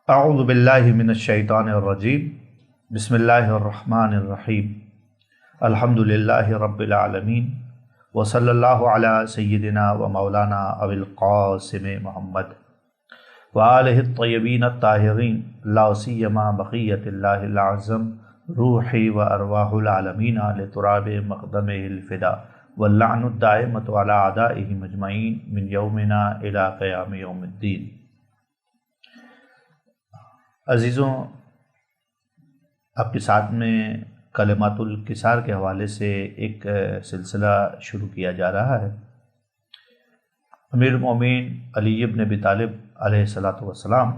اعوذ باللہ من الشیطان الرجیم بسم اللہ الرحمن الرحیم الحمد للہ رب العالمین وصلی اللہ علی سیدنا و مولانا ابی القاسم محمد وآلہ الطیبین الطاہرین لا سیما بقیت اللہ العظم روحی و ارواح العالمین لتراب مقدمہ الفدا واللعن الدائمۃ علی اعدائہ مجمعین من یومنا الی قیام یوم الدین۔ عزیزوں، آپ کے ساتھ میں کلمات الکسار کے حوالے سے ایک سلسلہ شروع کیا جا رہا ہے۔ امیر المومنین علی بن ابی طالب علیہ الصلاۃ والسلام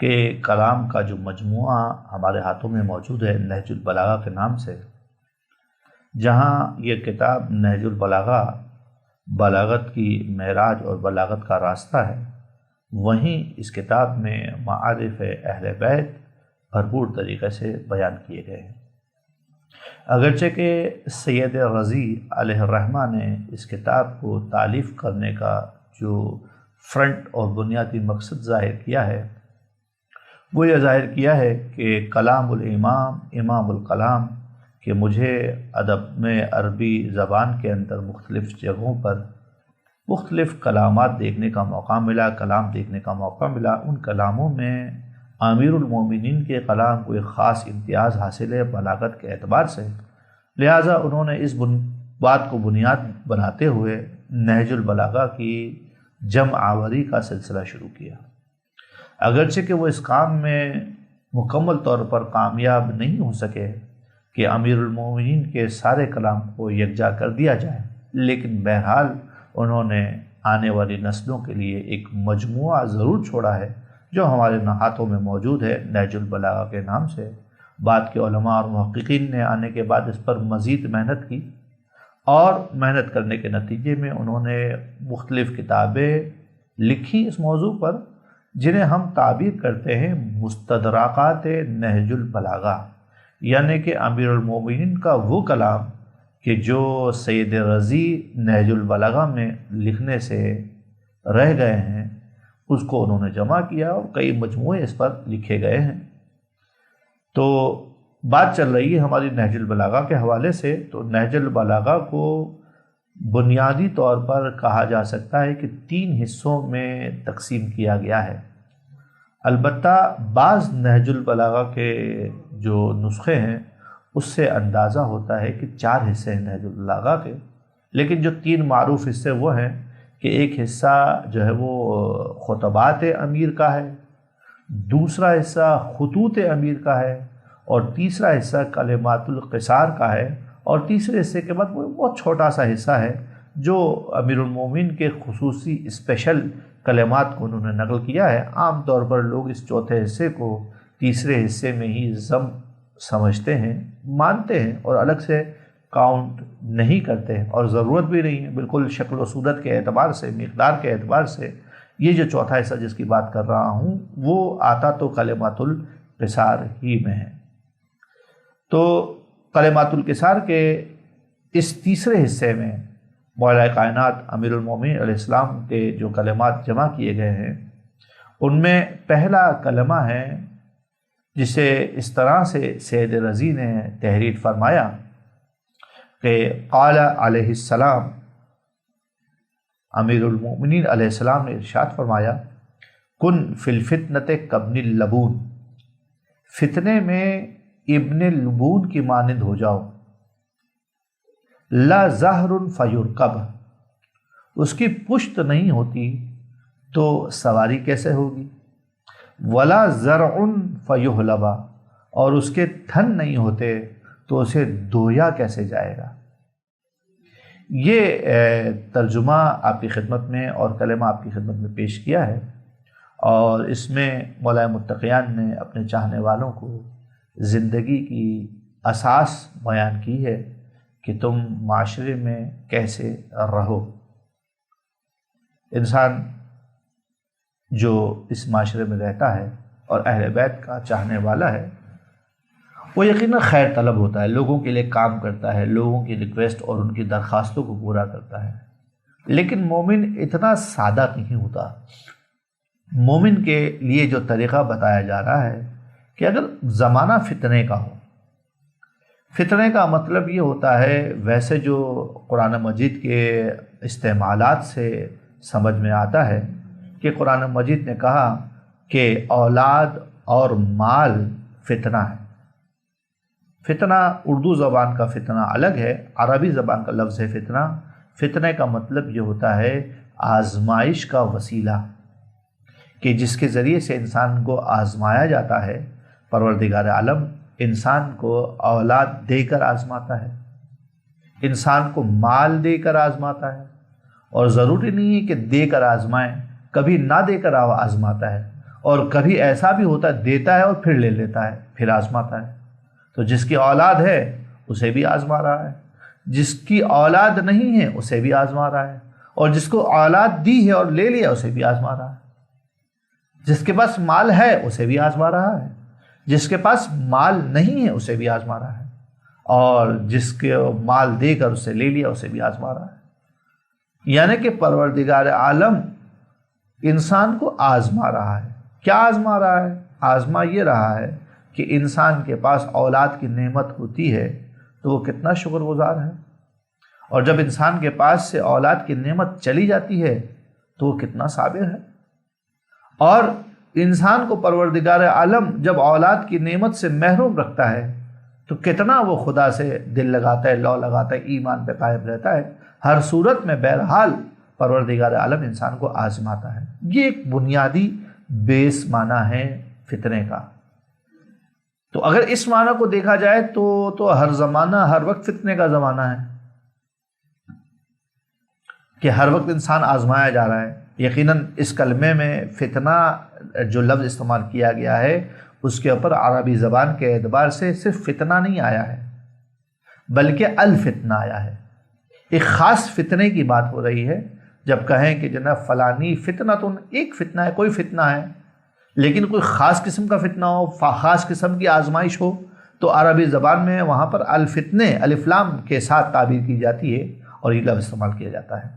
کے کلام کا جو مجموعہ ہمارے ہاتھوں میں موجود ہے نہج البلاغہ کے نام سے، جہاں یہ کتاب نہج البلاغہ بلاغت کی معراج اور بلاغت کا راستہ ہے، وہیں اس کتاب میں معارف اہل بیت بھرپور طریقے سے بیان کیے گئے ہیں۔ اگرچہ کہ سید رضی علیہ الرحمہ نے اس کتاب کو تالیف کرنے کا جو فرنٹ اور بنیادی مقصد ظاہر کیا ہے، وہ یہ ظاہر کیا ہے کہ کلام الامام امام الکلام، کہ مجھے ادب میں عربی زبان کے اندر مختلف جگہوں پر مختلف کلامات دیکھنے کا موقع ملا، کلام دیکھنے کا موقع ملا۔ ان کلاموں میں امیر المومنین کے کلام کو ایک خاص امتیاز حاصل ہے بلاغت کے اعتبار سے، لہٰذا انہوں نے اس بات کو بنیاد بناتے ہوئے نہج البلاغہ کی جمع آوری کا سلسلہ شروع کیا۔ اگرچہ کہ وہ اس کام میں مکمل طور پر کامیاب نہیں ہو سکے کہ امیر المومنین کے سارے کلام کو یکجا کر دیا جائے، لیکن بہرحال انہوں نے آنے والی نسلوں کے لیے ایک مجموعہ ضرور چھوڑا ہے جو ہمارے ہاتھوں میں موجود ہے نہج البلاغہ کے نام سے۔ بعد کے علماء اور محققین نے آنے کے بعد اس پر مزید محنت کی، اور محنت کرنے کے نتیجے میں انہوں نے مختلف کتابیں لکھی اس موضوع پر، جنہیں ہم تعبیر کرتے ہیں مستدرکات نہج البلاغہ، یعنی کہ امیر المومنین کا وہ کلام کہ جو سید رضی نہج البلاغہ میں لکھنے سے رہ گئے ہیں، اس کو انہوں نے جمع کیا اور کئی مجموعے اس پر لکھے گئے ہیں۔ تو بات چل رہی ہے ہماری نہج البلاغہ کے حوالے سے، تو نہج البلاغہ کو بنیادی طور پر کہا جا سکتا ہے کہ 3 حصوں میں تقسیم کیا گیا ہے۔ البتہ بعض نہج البلاغہ کے جو نسخے ہیں اس سے اندازہ ہوتا ہے کہ 4 حصے ہیں نہج البلاغہ کے، لیکن جو 3 معروف حصے وہ ہیں کہ ایک حصہ جو ہے وہ خطبات امیر کا ہے، دوسرا حصہ خطوط امیر کا ہے، اور تیسرا حصہ کلمات القصار کا ہے، اور تیسرے حصے کے بعد وہ بہت چھوٹا سا حصہ ہے جو امیر المومنین کے خصوصی اسپیشل کلمات کو انہوں نے نقل کیا ہے۔ عام طور پر لوگ اس چوتھے حصے کو تیسرے حصے میں ہی ضم سمجھتے ہیں، مانتے ہیں، اور الگ سے کاؤنٹ نہیں کرتے ہیں، اور ضرورت بھی نہیں ہے۔ بالکل شکل و صورت کے اعتبار سے، مقدار کے اعتبار سے یہ جو چوتھا حصہ جس کی بات کر رہا ہوں وہ آتا تو کلمات القصار ہی میں ہے۔ تو کلمات القصار کے اس تیسرے حصے میں مولا کائنات امیر المومنین علیہ السلام کے جو کلمات جمع کیے گئے ہیں، ان میں پہلا کلمہ ہے جسے اس طرح سے سید رضی نے تحریر فرمایا کہ قال علیہ السلام، امیر المومنین علیہ السلام نے ارشاد فرمایا، کن فی الفتنۃ کابن اللبون، فتنے میں ابن لبون کی مانند ہو جاؤ، لا ظہر فیرکب، اس کی پشت نہیں ہوتی تو سواری کیسے ہوگی، ولا زرع فیحلب، اور اس کے تھن نہیں ہوتے تو اسے دھویا کیسے جائے گا۔ یہ ترجمہ آپ کی خدمت میں اور کلمہ آپ کی خدمت میں پیش کیا ہے، اور اس میں مولا متقیان نے اپنے چاہنے والوں کو زندگی کی اساس بیان کی ہے کہ تم معاشرے میں کیسے رہو۔ انسان جو اس معاشرے میں رہتا ہے اور اہل بیت کا چاہنے والا ہے، وہ یقیناً خیر طلب ہوتا ہے، لوگوں کے لیے کام کرتا ہے، لوگوں کی ریکویسٹ اور ان کی درخواستوں کو پورا کرتا ہے، لیکن مومن اتنا سادہ نہیں ہوتا۔ مومن کے لیے جو طریقہ بتایا جا رہا ہے کہ اگر زمانہ فتنے کا ہو، فتنے کا مطلب یہ ہوتا ہے، ویسے جو قرآن مجید کے استعمالات سے سمجھ میں آتا ہے کہ قرآن مجید نے کہا کہ اولاد اور مال فتنہ ہے۔ فتنہ اردو زبان کا فتنہ الگ ہے، عربی زبان کا لفظ ہے فتنہ۔ فتنے کا مطلب یہ ہوتا ہے آزمائش کا وسیلہ، کہ جس کے ذریعے سے انسان کو آزمایا جاتا ہے۔ پروردگار عالم انسان کو اولاد دے کر آزماتا ہے، انسان کو مال دے کر آزماتا ہے، اور ضروری نہیں ہے کہ دے کر آزمائیں، کبھی نہ دے کر آزماتا ہے، اور کبھی ایسا بھی ہوتا ہے دیتا ہے اور پھر لے لیتا ہے، پھر آزماتا ہے۔ تو جس کی اولاد ہے اسے بھی آزما رہا ہے، جس کی اولاد نہیں ہے اسے بھی آزما رہا ہے، اور جس کو اولاد دی ہے اور لے لیا اسے بھی آزما رہا ہے۔ جس کے پاس مال ہے اسے بھی آزما رہا ہے، جس کے پاس مال نہیں ہے اسے بھی آزما رہا ہے، اور جس کے مال دے کر اسے لے لیا اسے بھی آزما رہا ہے۔ یعنی کہ پروردگار عالم انسان کو آزما رہا ہے۔ کیا آزما رہا ہے؟ آزما یہ رہا ہے کہ انسان کے پاس اولاد کی نعمت ہوتی ہے تو وہ کتنا شکر گزار ہے، اور جب انسان کے پاس سے اولاد کی نعمت چلی جاتی ہے تو وہ کتنا صابر ہے۔ اور انسان کو پروردگار عالم جب اولاد کی نعمت سے محروم رکھتا ہے تو کتنا وہ خدا سے دل لگاتا ہے، لو لگاتا ہے، ایمان پہ قائم رہتا ہے۔ ہر صورت میں بہرحال پروردگار عالم انسان کو آزماتا ہے۔ یہ ایک بنیادی بیس معنی ہے فتنے کا۔ تو اگر اس معنی کو دیکھا جائے تو ہر زمانہ ہر وقت فتنے کا زمانہ ہے، کہ ہر وقت انسان آزمایا جا رہا ہے۔ یقیناً اس کلمے میں فتنہ جو لفظ استعمال کیا گیا ہے اس کے اوپر عربی زبان کے اعتبار سے صرف فتنہ نہیں آیا ہے بلکہ الفتنہ آیا ہے۔ ایک خاص فتنے کی بات ہو رہی ہے۔ جب کہیں کہ جناب فلانی فتنہ، تو ایک فتنہ ہے، کوئی فتنہ ہے، لیکن کوئی خاص قسم کا فتنہ ہو، خاص قسم کی آزمائش ہو، تو عربی زبان میں وہاں پر الفتنے الف لام کے ساتھ تعبیر کی جاتی ہے اور یہ لفظ استعمال کیا جاتا ہے۔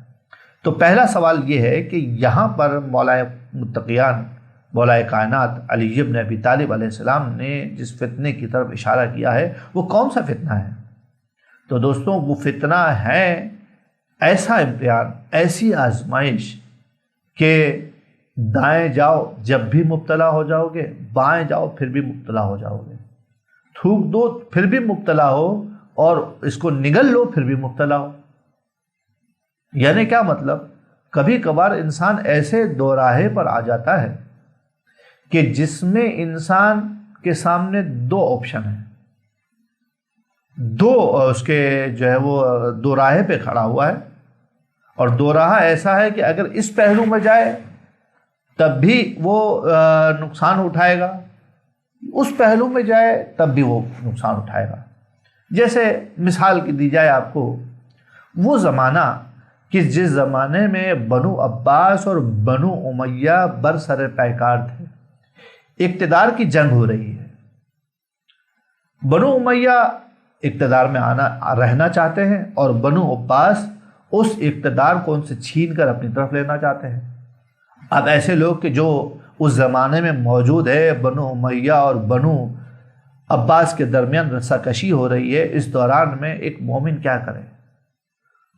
تو پہلا سوال یہ ہے کہ یہاں پر مولا متقیان، مولا کائنات علی ابن ابی طالب علیہ السلام نے جس فتنے کی طرف اشارہ کیا ہے وہ کون سا فتنہ ہے؟ تو دوستوں وہ فتنہ ہے ایسا امتحان، ایسی آزمائش کہ دائیں جاؤ جب بھی مبتلا ہو جاؤ گے، بائیں جاؤ پھر بھی مبتلا ہو جاؤ گے، تھوک دو پھر بھی مبتلا ہو، اور اس کو نگل لو پھر بھی مبتلا ہو۔ یعنی کیا مطلب؟ کبھی کبھار انسان ایسے دو راہے پر آ جاتا ہے کہ جس میں انسان کے سامنے دو آپشن ہیں، اس کے جو ہے وہ دو راہے پہ کھڑا ہوا ہے، اور دو راہ ایسا ہے کہ اگر اس پہلو میں جائے تب بھی وہ نقصان اٹھائے گا، اس پہلو میں جائے تب بھی وہ نقصان اٹھائے گا۔ جیسے مثال کی دی جائے آپ کو، وہ زمانہ کہ جس زمانے میں بنو عباس اور بنو امیہ برسر پیکار تھے، اقتدار کی جنگ ہو رہی ہے۔ بنو امیہ اقتدار میں رہنا چاہتے ہیں، اور بنو عباس اس اقتدار کو ان سے چھین کر اپنی طرف لینا چاہتے ہیں۔ اب ایسے لوگ کہ جو اس زمانے میں موجود ہے، بنو امیہ اور بنو عباس کے درمیان رسہ کشی ہو رہی ہے، اس دوران میں ایک مومن کیا کرے؟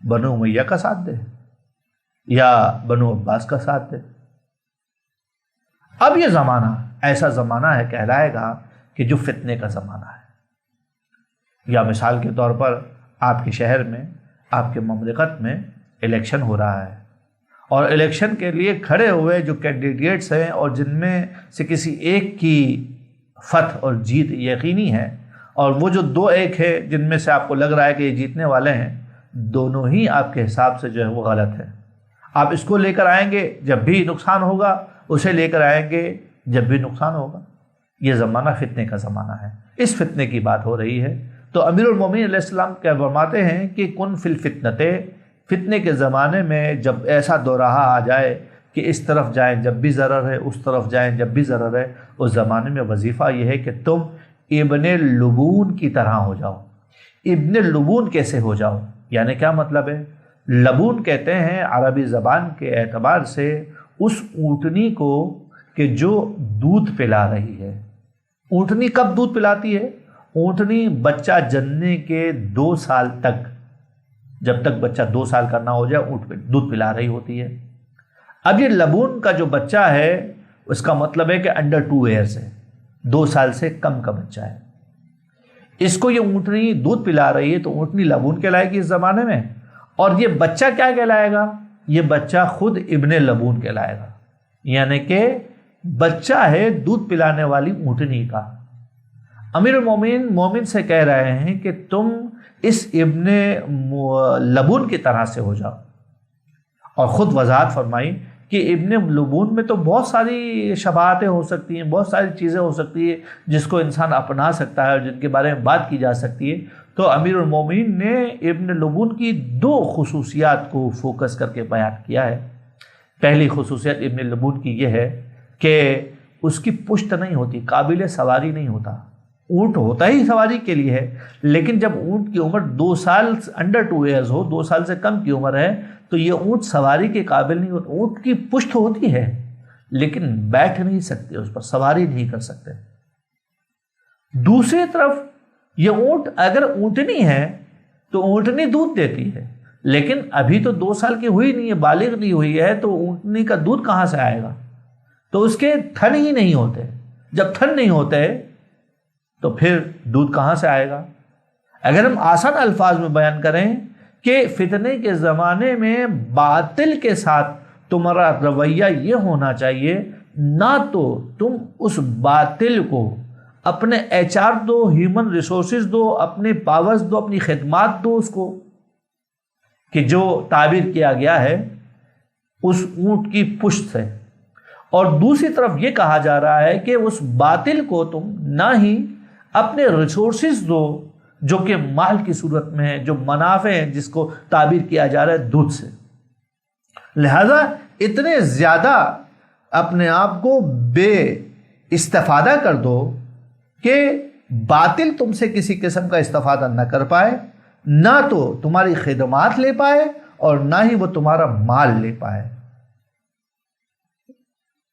بنو امیہ کا ساتھ دے یا بنو عباس کا ساتھ دے؟ اب یہ زمانہ ایسا زمانہ ہے، کہلائے گا کہ جو فتنے کا زمانہ ہے۔ یا مثال کے طور پر آپ کے شہر میں، آپ کے مملکت میں الیکشن ہو رہا ہے، اور الیکشن کے لیے کھڑے ہوئے جو کینڈیڈیٹس ہیں، اور جن میں سے کسی ایک کی فتح اور جیت یقینی ہے، اور وہ جو دو ایک ہے جن میں سے آپ کو لگ رہا ہے کہ یہ جیتنے والے ہیں، دونوں ہی آپ کے حساب سے جو ہے وہ غلط ہے۔ آپ اس کو لے کر آئیں گے جب بھی نقصان ہوگا، اسے لے کر آئیں گے جب بھی نقصان ہوگا۔ یہ زمانہ فتنے کا زمانہ ہے، اس فتنے کی بات ہو رہی ہے۔ تو امیر المومنین علیہ السلام فرماتے ہیں کہ کن فی الفتنتے، فتنے کے زمانے میں جب ایسا دو راہ آ جائے کہ اس طرف جائیں جب بھی ضرر ہے، اس طرف جائیں جب بھی ضرر ہے، اس زمانے میں وظیفہ یہ ہے کہ تم ابن لبون کی طرح ہو جاؤ۔ ابن لبون کیسے ہو جاؤ؟ یعنی کیا مطلب ہے؟ لبون کہتے ہیں عربی زبان کے اعتبار سے اس اونٹنی کو کہ جو دودھ پلا رہی ہے. اونٹنی کب دودھ پلاتی ہے؟ اونٹنی بچہ جننے کے 2 سال تک، جب تک بچہ 2 سال کا نہ ہو جائے اونٹ پہ دودھ پلا رہی ہوتی ہے. اب یہ لبون کا جو بچہ ہے اس کا مطلب ہے کہ انڈر 2 ایئرز ہے، 2 سال سے کم کا بچہ ہے. اس کو یہ اونٹنی دودھ پلا رہی ہے تو اونٹنی لبون کہلائے گی اس زمانے میں، اور یہ بچہ کیا کہلائے گا؟ یہ بچہ خود ابن لبون کہلائے گا، یعنی کہ بچہ ہے دودھ پلانے والی اونٹنی کا. امیر المومنین مومن سے کہہ رہے ہیں کہ تم اس ابن لبون کی طرح سے ہو جاؤ، اور خود وضاحت فرمائی کہ ابن لبون میں تو بہت ساری شباہتیں ہو سکتی ہیں، بہت ساری چیزیں ہو سکتی ہیں جس کو انسان اپنا سکتا ہے اور جن کے بارے میں بات کی جا سکتی ہے. تو امیر المومنین نے ابن لبون کی 2 خصوصیات کو فوکس کر کے بیان کیا ہے. پہلی خصوصیت ابن لبون کی یہ ہے کہ اس کی پشت نہیں ہوتی، قابل سواری نہیں ہوتا. اونٹ ہوتا ہی سواری کے لیے ہے، لیکن جب اونٹ کی عمر 2 سال انڈر 2 ایئرز ہو، 2 سال سے کم کی عمر ہے، تو یہ اونٹ سواری کے قابل نہیں ہوتا. اونٹ کی پشت ہوتی ہے لیکن بیٹھ نہیں سکتے، اس پر سواری نہیں کر سکتے. دوسری طرف یہ اونٹ اگر اونٹنی ہے تو اونٹنی دودھ دیتی ہے، لیکن ابھی تو 2 سال کی ہوئی نہیں ہے، بالغ نہیں ہوئی ہے، تو اونٹنی کا دودھ کہاں سے آئے گا؟ تو اس کے تھن ہی نہیں ہوتے. جب تھن نہیں ہوتے تو پھر دودھ کہاں سے آئے گا؟ اگر ہم آسان الفاظ میں بیان کریں کہ فتنے کے زمانے میں باطل کے ساتھ تمہارا رویہ یہ ہونا چاہیے، نہ تو تم اس باطل کو اپنے HR دو، ہیومن ریسورسز دو، اپنے پاورز دو، اپنی خدمات دو اس کو، کہ جو تعبیر کیا گیا ہے اس اونٹ کی پشت سے، اور دوسری طرف یہ کہا جا رہا ہے کہ اس باطل کو تم نہ ہی اپنے ریسورسز دو جو کہ مال کی صورت میں ہے، جو منافع ہیں جس کو تعبیر کیا جا رہا ہے دودھ سے. لہذا اتنے زیادہ اپنے آپ کو بے استفادہ کر دو کہ باطل تم سے کسی قسم کا استفادہ نہ کر پائے، نہ تو تمہاری خدمات لے پائے اور نہ ہی وہ تمہارا مال لے پائے.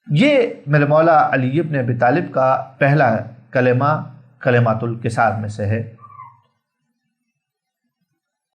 یہ میرے مولا علی ابن ابی طالب کا پہلا کلمہ کلمات الکسار میں سے ہے.